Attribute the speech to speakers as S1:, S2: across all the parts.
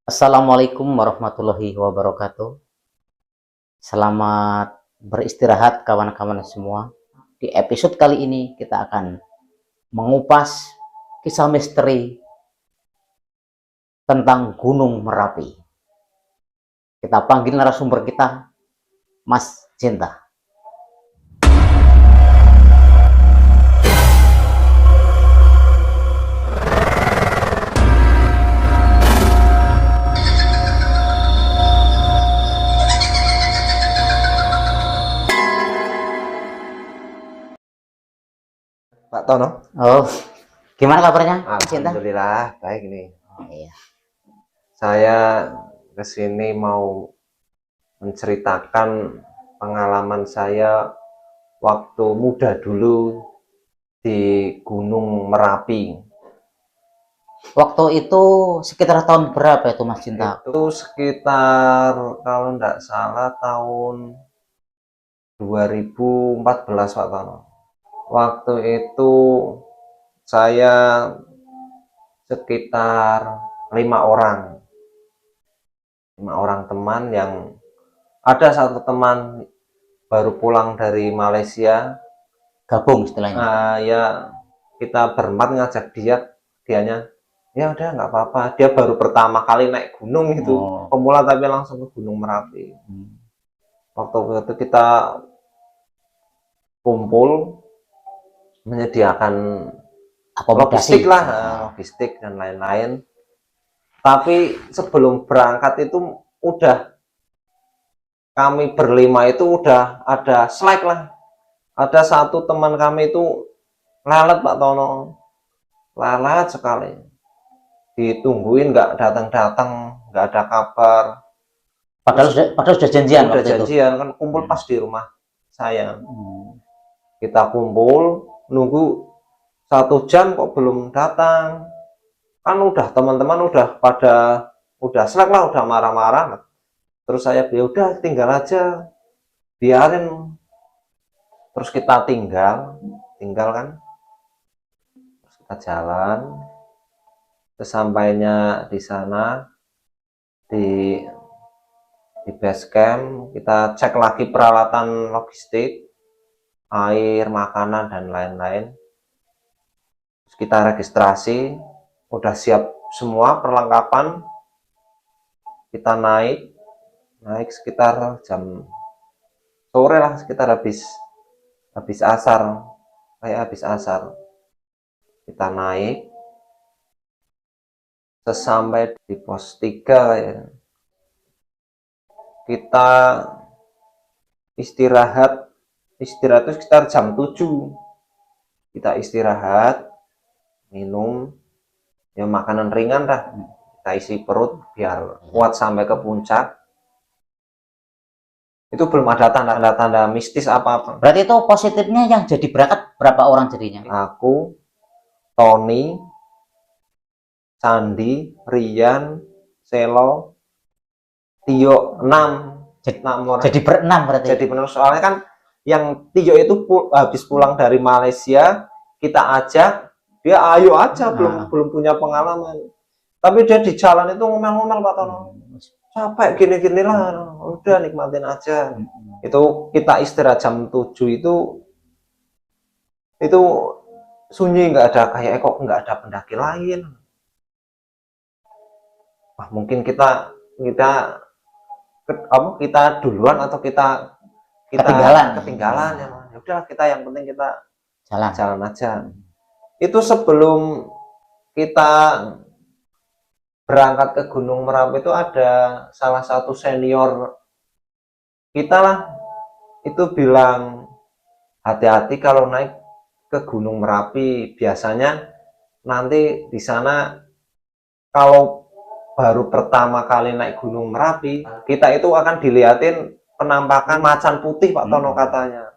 S1: Assalamualaikum warahmatullahi wabarakatuh. Selamat beristirahat kawan-kawan semua. Di episode kali ini kita akan mengupas kisah misteri tentang Gunung Merapi. Kita panggil narasumber kita, Mas Cinta.
S2: Pak Tono.
S1: Oh, gimana kabarnya, Cinta?
S2: Alhamdulillah baik nih.
S1: Oh, iya.
S2: Saya kesini mau menceritakan pengalaman saya waktu muda dulu di Gunung Merapi.
S1: Waktu itu sekitar tahun berapa itu, Mas Cinta?
S2: Itu sekitar kalau tidak salah tahun 2014 Pak Tono. Waktu itu saya sekitar 5 orang teman, yang ada satu teman baru pulang dari Malaysia,
S1: Gabung istilahnya.
S2: ya kita berempat ngajak dianya ya udah nggak apa-apa, dia baru pertama kali naik gunung itu, pemula tapi langsung ke Gunung Merapi. Waktu itu kita kumpul menyediakan logistik lah, logistik dan lain-lain. Tapi sebelum berangkat itu udah kami berlima itu udah ada slack lah. Ada satu teman kami itu lelet Pak Tono, lelet sekali. Ditungguin nggak datang-datang, nggak ada kabar.
S1: Padahal sudah janjian.
S2: Udah janjian kan, kumpul pas di rumah saya. Kita kumpul nunggu 1 jam kok belum datang. Kan udah teman-teman udah pada slack lah, udah marah-marah. Terus saya bilang udah tinggal aja, biarin. Terus kita tinggal kan, terus kita jalan. Sesampainya di sana di base camp, kita cek lagi peralatan logistik, air, makanan dan lain-lain. Terus kita registrasi, udah siap semua perlengkapan. Kita naik sekitar jam sore lah, sekitar habis asar, kayak habis asar. Kita naik, sesampai di pos 3 ya, kita istirahat itu sekitar jam 7. Kita istirahat, minum ya makanan ringan dah, kita isi perut biar kuat sampai ke puncak. Itu belum ada tanda-tanda mistis apa-apa.
S1: Berarti itu positifnya yang jadi berangkat berapa orang jadinya?
S2: Aku, Tony, Sandi, Rian, Selo, Tio, 6 orang.
S1: Jadi berenam berarti.
S2: Jadi benar, soalnya kan yang Tio itu habis pulang dari Malaysia, kita ajak, dia ayo aja, belum punya pengalaman. Tapi dia di jalan itu ngomel-ngomel Pak Tono. Capek gini-gini lah, udah nikmatin aja. Itu kita istirahat jam 7 itu sunyi, nggak ada kayak kok nggak ada pendaki lain. Wah, mungkin kita duluan atau kita ketinggalan ya. Udah, kita yang penting kita jalan aja. Itu sebelum kita berangkat ke Gunung Merapi itu ada salah satu senior kita lah, itu bilang hati-hati kalau naik ke Gunung Merapi. Biasanya nanti di sana kalau baru pertama kali naik Gunung Merapi, kita itu akan dilihatin penampakan macan putih Pak Tono katanya.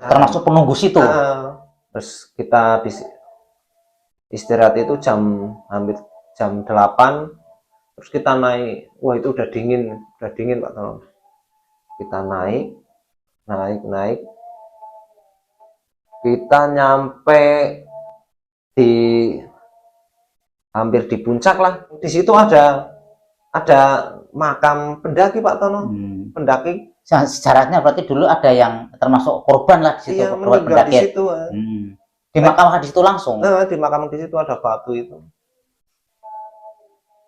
S1: Termasuk penunggu situ.
S2: Terus kita istirahat itu hampir jam 8. Terus kita naik, wah itu udah dingin Pak Tono. Kita naik, kita nyampe di hampir di puncak lah. Di situ ada makam pendaki Pak Tono. Pendaki.
S1: Sejarahnya berarti dulu ada yang termasuk korban lah di situ,
S2: Iya,
S1: korban
S2: meninggal di
S1: pendaki.
S2: situ.
S1: Dimakamkan di situ langsung.
S2: Nah, di makam di situ ada batu itu.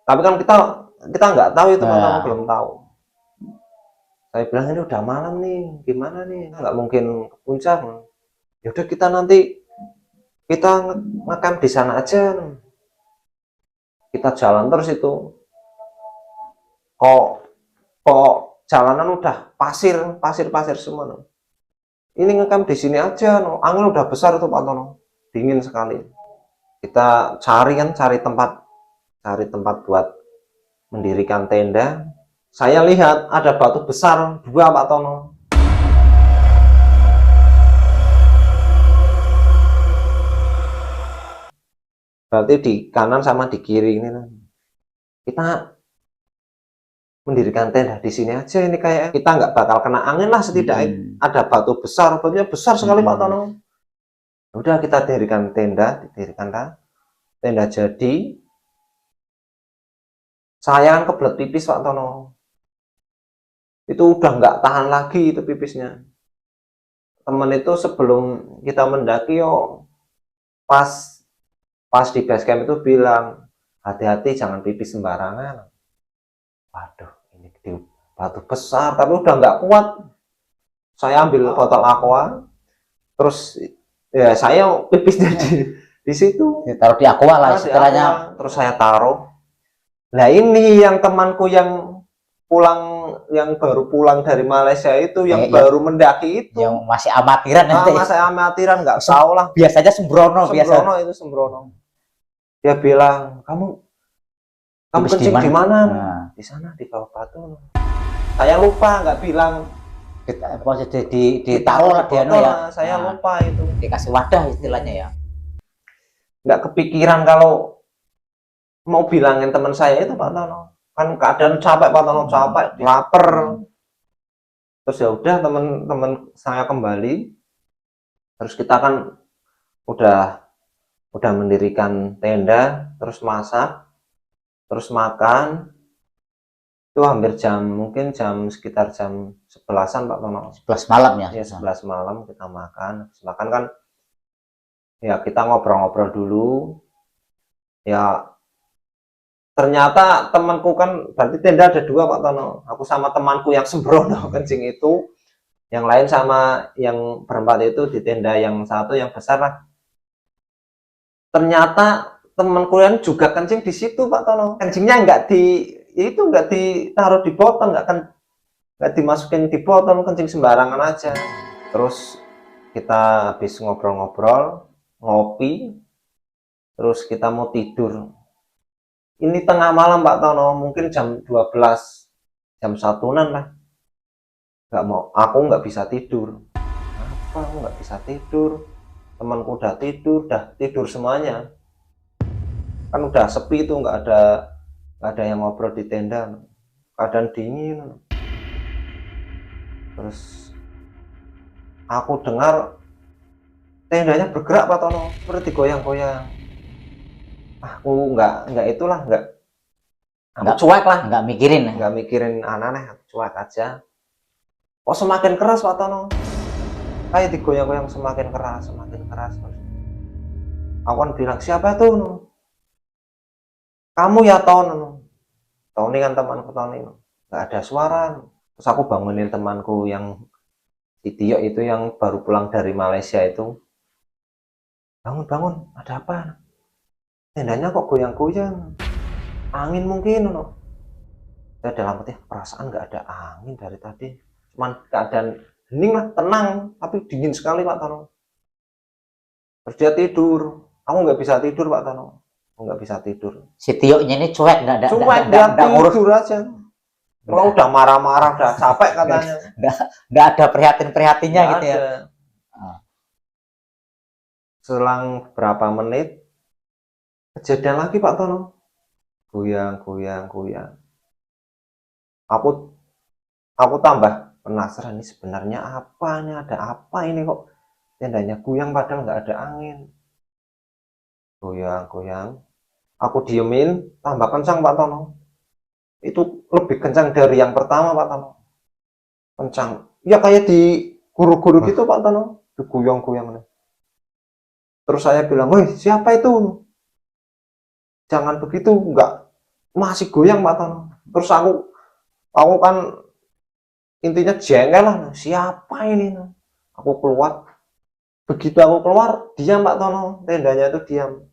S2: Tapi kan kita nggak tahu itu, Pak Tono belum tahu. Saya bilang ini udah malam nih, gimana nih? Nggak mungkin ke puncak. Ya udah kita nanti kita ngecamp di sana aja. Kita jalan terus itu. Kok jalanan udah pasir semua. Ini ngecamp di sini aja. Angin udah besar tuh Pak Tono. Dingin sekali. Kita cari tempat buat mendirikan tenda. Saya lihat ada batu besar 2 Pak Tono. Berarti di kanan sama di kiri ini. Kita mendirikan tenda di sini aja, ini kayak kita nggak bakal kena angin lah setidaknya. Ada batu besar, batunya besar sekali Pak Tono. Udah kita dirikan tenda jadi. Saya kebelet pipis Pak Tono. Itu udah nggak tahan lagi itu pipisnya. Temen itu sebelum kita mendaki pas di base camp itu bilang, hati-hati jangan pipis sembarangan. Waduh, ini batu besar tapi udah nggak kuat. Saya ambil botol aqua, terus ya saya pipis di situ.
S1: Taruh di aqua lah istilahnya.
S2: Terus saya taruh. Nah ini yang temanku yang baru pulang dari Malaysia itu, yang baru mendaki itu,
S1: yang masih amatiran.
S2: Masih amatiran, nggak tahu lah.
S1: Biasanya sembrono.
S2: Sembrono. Dia bilang, kamu kencing di mana? Di sana, di bawah batu. Saya lupa nggak bilang.
S1: Ditaruh lah dia ya.
S2: Saya lupa itu.
S1: Dikasih wadah istilahnya ya.
S2: Nggak kepikiran kalau mau bilangin teman saya itu Pak Tono. Kan keadaan capek Pak Tono, capek, lapar. Terus ya udah teman-teman saya kembali. Terus kita kan udah mendirikan tenda, terus masak, terus makan. Itu hampir mungkin sekitar jam 11-an Pak Tono.
S1: 11 malam ya?
S2: Ya 11 malam kita makan. Habis makan kan ya kita ngobrol-ngobrol dulu. Ya ternyata temanku kan, berarti tenda ada 2 Pak Tono. Aku sama temanku yang sembrono kencing itu. Yang lain sama yang berempat itu di tenda yang satu yang besar lah. Ternyata temanku yang juga kencing di situ Pak Tono. Kencingnya nggak ditaruh di botol, nggak dimasukin di botol, kencing sembarangan aja. Terus kita habis ngobrol-ngobrol, ngopi, terus kita mau tidur. Ini tengah malam Pak Tono, mungkin jam 12, jam 1-an lah. Aku nggak bisa tidur. Apa aku nggak bisa tidur? Temanku udah tidur semuanya. Kan udah sepi itu, nggak ada yang ngobrol di tenda, keadaan dingin. Terus aku dengar tendanya bergerak Pak Tono, seperti goyang-goyang. Aku nggak cuek lah, nggak mikirin aneh-aneh, aku cuek aja. Kok semakin keras Pak Tono, kayak digoyang-goyang semakin keras. Aku kan bilang, siapa itu? Kamu ya Tony kan temanku Tony. Nggak ada suara. Terus aku bangunin temanku yang si Tio itu yang baru pulang dari Malaysia itu. Bangun, ada apa? Tendanya kok goyang-goyang. Angin mungkin. Saya dalam hati, perasaan nggak ada angin dari tadi. Cuman keadaan hening lah, tenang, tapi dingin sekali Pak Tono. Terus dia tidur. Aku nggak bisa tidur Pak Tono. Nggak bisa tidur.
S1: Si Tio-nya ini cuek, nggak
S2: tidur aja. Kalau udah marah-marah, udah capek katanya.
S1: Nggak ada prihatin-prihatinnya gitu ya.
S2: Selang berapa menit, kejadian lagi Pak Tono. Goyang. Aku tambah penasaran, ini sebenarnya apa nih? Ada apa ini kok tendanya goyang padahal nggak ada angin. Goyang. Aku diemin, tambah kencang Pak Tono. Itu lebih kencang dari yang pertama Pak Tono. Kencang. Ya kayak di guru-guru gitu Pak Tono. Diguyang-guyang. Terus saya bilang, woi siapa itu? Jangan begitu, enggak. Masih goyang Pak Tono. Terus aku kan intinya jengkel lah. Siapa ini? Aku keluar. Begitu aku keluar, diam Pak Tono. Tendanya itu diam.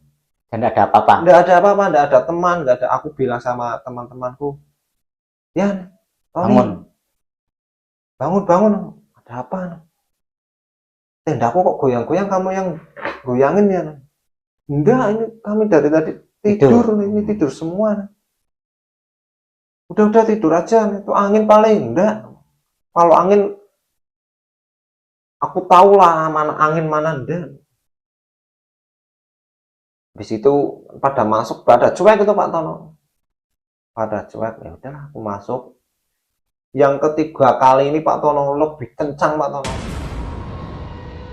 S1: Dan ada apa-apa.
S2: Enggak ada apa-apa, enggak ada teman, enggak ada. Aku bilang sama teman-temanku, ya,
S1: Bangun.
S2: bangun, bangun. Ada apa? Tendaku kok goyang-goyang, kamu yang goyangin ya? Enggak, ini kami dari tadi tidur. Ini tidur semua. Udah tidur aja. Itu angin paling enggak. Kalau angin, aku tahu lah mana angin mana enggak. Habis itu pada masuk, pada cuek itu Pak Tono. Pada cuek, ya udahlah aku masuk. Yang ketiga kali ini Pak Tono lebih kencang Pak Tono.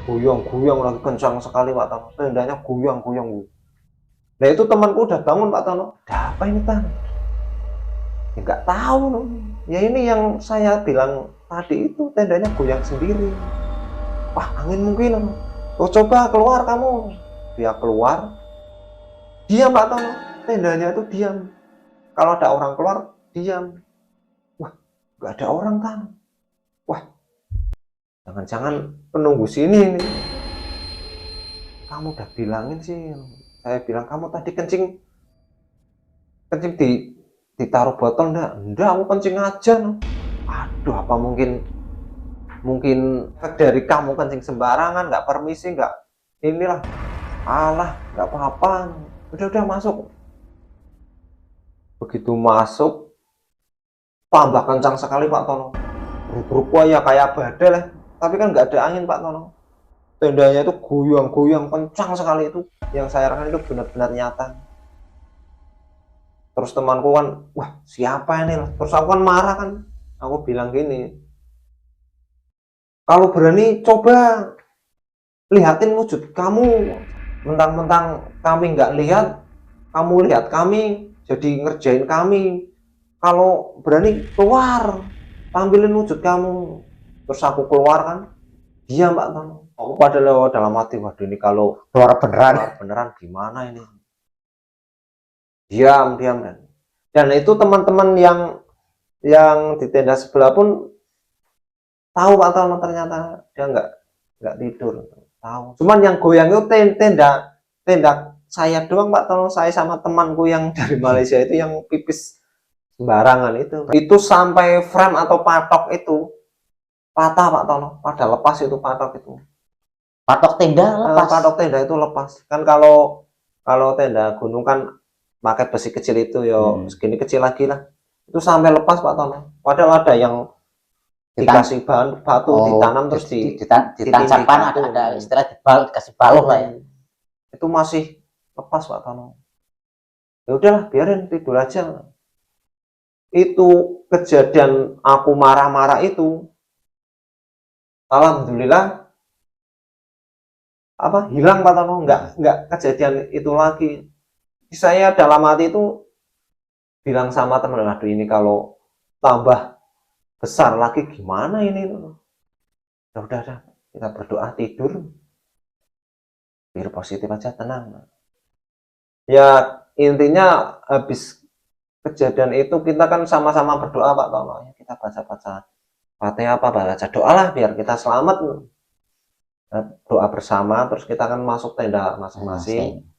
S2: Guyang-guyang lagi kencang sekali Pak Tono. Tendanya guyang-guyang. Nah itu temanku udah bangun Pak Tono. Ada apa ini Tan? Ya nggak tahu. Ya ini yang saya bilang tadi itu tendanya goyang sendiri. Wah angin mungkin. Oh coba keluar kamu. Dia keluar. Diam Pak Tono. Tendanya itu diam. Kalau ada orang keluar, diam. Wah nggak ada orang Tan. Wah jangan-jangan penunggu sini nih. Kamu udah bilangin sih. Saya bilang kamu tadi kencing ditaruh botol enggak aku kencing aja. Aduh apa mungkin dari kamu kencing sembarangan, nggak permisi, nggak inilah. Alah nggak apa-apa, udah masuk. Begitu masuk tambah kencang sekali Pak Tono. Grup ya kayak badai lah, tapi kan nggak ada angin Pak Tono. Tendanya itu goyang-goyang kencang sekali. Itu yang saya rasakan itu benar-benar nyata. Terus temanku kan, wah siapa ini? Terus aku kan marah kan, aku bilang gini, kalau berani coba lihatin wujud kamu. Mentang-mentang kami nggak lihat, kamu lihat kami, jadi ngerjain kami. Kalau berani keluar, tampilin wujud kamu. Terus aku keluar kan, diam Pak Tono. Aku padahal dalam hati, waduh ini kalau
S1: Keluar beneran.
S2: beneran gimana ini? Diam dan itu teman-teman yang di tenda sebelah pun tahu Pak Tono, ternyata dia nggak tidur, tahu. Cuman yang goyang itu tenda saya doang Pak Tono. Saya sama temanku yang dari Malaysia itu yang pipis sembarangan itu sampai frame atau patok itu patah Pak Tono. Pada lepas itu patok itu.
S1: Patok tenda lepas.
S2: Patok tenda itu lepas. Kan kalau tenda gunung kan pakai besi kecil itu yo segini kecil lagi lah. Itu sampai lepas Pak Tono. Padahal ada yang dikasih bahan batu ditanam terus
S1: ditancapkan, ada istilah dikasih balok lah ya.
S2: Itu masih lepas Pak Tono. Ya udahlah biarin tidur aja. Itu kejadian aku marah-marah itu, alhamdulillah hilang Pak Tono. Nggak kejadian itu lagi. Saya dalam hati itu bilang sama teman, aduh ini kalau tambah besar lagi gimana ini. Udah kita berdoa tidur biar positif aja, tenang. Ya intinya habis kejadian itu kita kan sama-sama berdoa Pak Tono. Ya, kita baca Fatihah baca doa lah biar kita selamat. Doa bersama, terus kita kan masuk tenda masing-masing.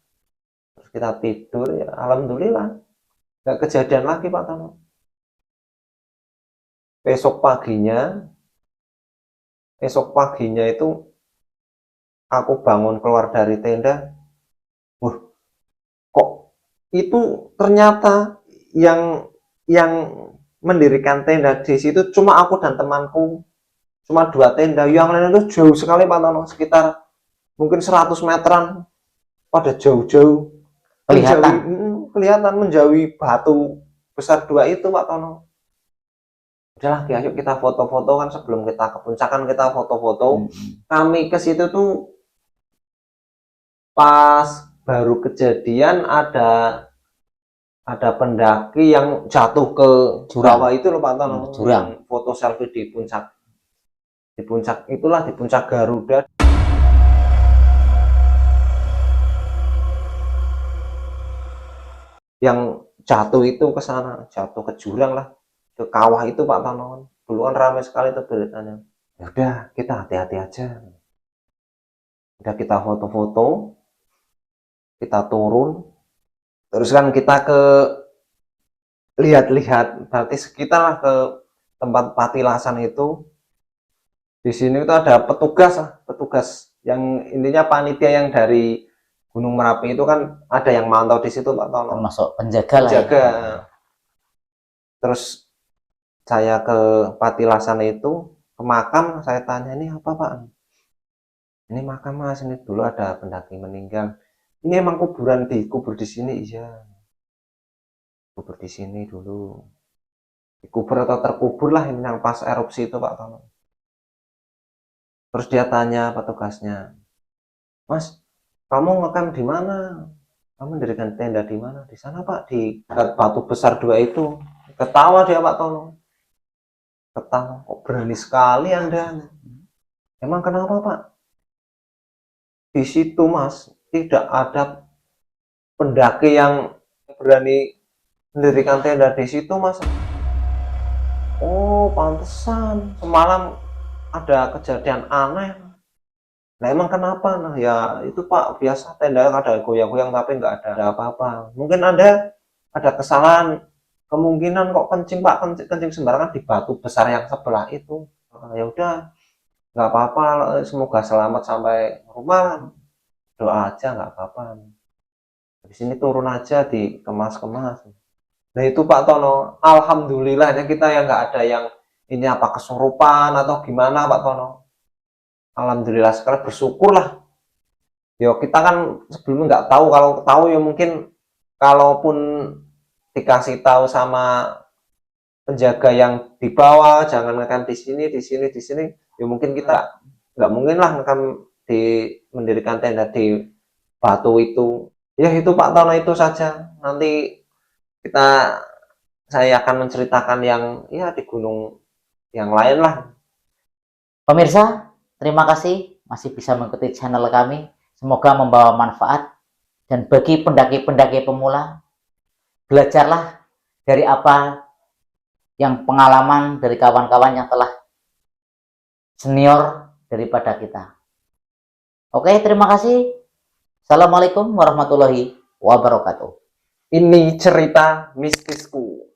S2: Terus kita tidur, ya alhamdulillah nggak kejadian lagi Pak Tono. Esok paginya itu aku bangun keluar dari tenda, kok itu ternyata yang mendirikan tenda di situ cuma aku dan temanku, cuma 2 tenda. Yang lain itu jauh sekali Pak Tono, sekitar mungkin 100 meteran, pada jauh-jauh kelihatan menjauhi batu besar 2 itu Pak Tono. Udahlah ayo kita foto-foto kan, sebelum kita ke puncakan kita foto-foto. Kami ke situ tuh pas baru kejadian, ada ada pendaki yang jatuh ke
S1: Jurang.
S2: bawah itu loh Pak Tono,
S1: Jurang.
S2: yang foto selfie di puncak itulah, di puncak Garuda. Yang jatuh itu ke sana, jatuh ke jurang lah, ke kawah itu Pak Tono. Dulu kan ramai sekali tuh beritanya. Ya udah, kita hati-hati aja. Udah kita foto-foto, kita turun, terus kan kita ke lihat-lihat, berarti sekitar lah ke tempat patilasan itu. Di sini itu ada petugas lah, petugas yang intinya panitia yang dari Gunung Merapi itu kan ada yang mantau di situ Pak Tono.
S1: Termasuk penjaga lah ya.
S2: Penjaga. Terus saya ke patilasan itu, ke makam, saya tanya, ini apa Pak? Ini makam Mas, ini dulu ada pendaki meninggal. Ini emang kuburan, dikubur di sini? Iya. Kubur di sini dulu. Dikubur atau terkubur lah, ini yang pas erupsi itu Pak Tono. Terus dia tanya petugasnya, Mas, kamu ngekam di mana? Kamu mendirikan tenda di mana? Di sana Pak, di batu besar 2 itu. Ketawa dia Pak Tono. Ketawa, kok berani sekali Anda? Emang kenapa Pak? Di situ Mas, tidak ada pendaki yang berani mendirikan tenda di situ Mas. Oh, pantesan semalam ada kejadian aneh. Nah emang kenapa? Nah ya itu Pak, biasa tenda ada goyang-goyang tapi nggak ada apa-apa. Mungkin ada kesalahan, kemungkinan kok kencing Pak, kencing sembarangan di batu besar yang sebelah itu. Nah, ya udah, nggak apa-apa, semoga selamat sampai rumah. Doa aja nggak apa-apa. Di sini turun aja, dikemas-kemas. Nah itu Pak Tono, alhamdulillahnya kita yang nggak ada yang ini apa kesurupan atau gimana Pak Tono. Alhamdulillah sekali, bersyukurlah. Yo kita kan sebelumnya nggak tahu, kalau tahu ya mungkin kalaupun dikasih tahu sama penjaga yang di bawah jangan ngekam di sini, di sini, di sini, ya mungkin kita nggak mungkin lah ngekam mendirikan tenda di batu itu. Ya itu Pak Tono, itu saja. Nanti saya akan menceritakan yang ya di gunung yang lain lah.
S1: Pemirsa, terima kasih masih bisa mengikuti channel kami. Semoga membawa manfaat. Dan bagi pendaki-pendaki pemula, belajarlah dari apa yang pengalaman dari kawan-kawan yang telah senior daripada kita. Oke, terima kasih. Assalamualaikum warahmatullahi wabarakatuh.
S2: Ini cerita mistisku.